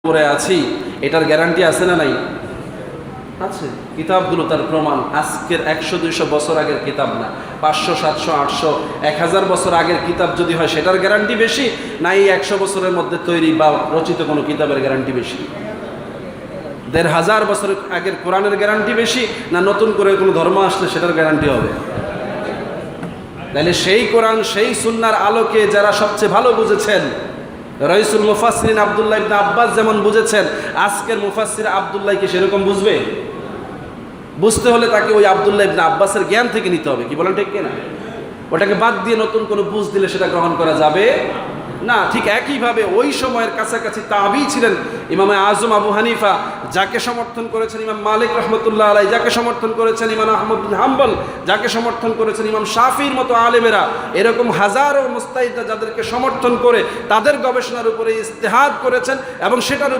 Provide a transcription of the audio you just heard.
পড়ে আছি, এটার গ্যারান্টি আছে না নাই? আছে। কিতাবগুলো তার প্রমাণ। আজকের 100-200 বছর আগের কিতাব না, 500, 700, 800, 1000 বছর আগের কিতাব যদি হয় সেটার গ্যারান্টি বেশি, না এই 100 বছরের মধ্যে তৈরি বা রচিত কোনো কিতাবের গ্যারান্টি বেশি? 1500 বছর আগের কোরআনের গ্যারান্টি বেশি, না নতুন করে কোনো ধর্ম আসলে সেটার গ্যারান্টি হবে? তাহলে সেই কোরআন সেই সুন্নাহর আলোকে যারা সবচেয়ে ভালো বুঝেছেন, রাইসুল মুফাসসিরিন আব্দুল্লাহ ইবনে আব্বাস যেমন বুঝেছেন, আজকের মুফাসসির আব্দুল্লাহ কি সেরকম বুঝবে? বুঝতে হলে তাকে ওই আব্দুল্লাহ ইবনে আব্বাসের জ্ঞান থেকে নিতে হবে। কি বলেন, ঠিক কিনা? ওটাকে বাদ দিয়ে নতুন কোনো বুঝ দিলে সেটা গ্রহণ করা যাবে না। ঠিক একইভাবে ওই সময়ের কাছাকাছি তাবী ছিলেন ইমাম আজম আবু হানিফা, যাকে সমর্থন করেছেন ইমাম মালিক রহমতুল্লাহ আলাই, যাকে সমর্থন করেছেন ইমাম আহমদ বিন হাম্বল, যাকে সমর্থন করেছেন ইমাম শাফির মতো আলেমেরা, এরকম হাজারো মুস্তাহিদরা যাদেরকে সমর্থন করে তাদের গবেষণার উপরে ইজতিহাদ করেছেন এবং সেটার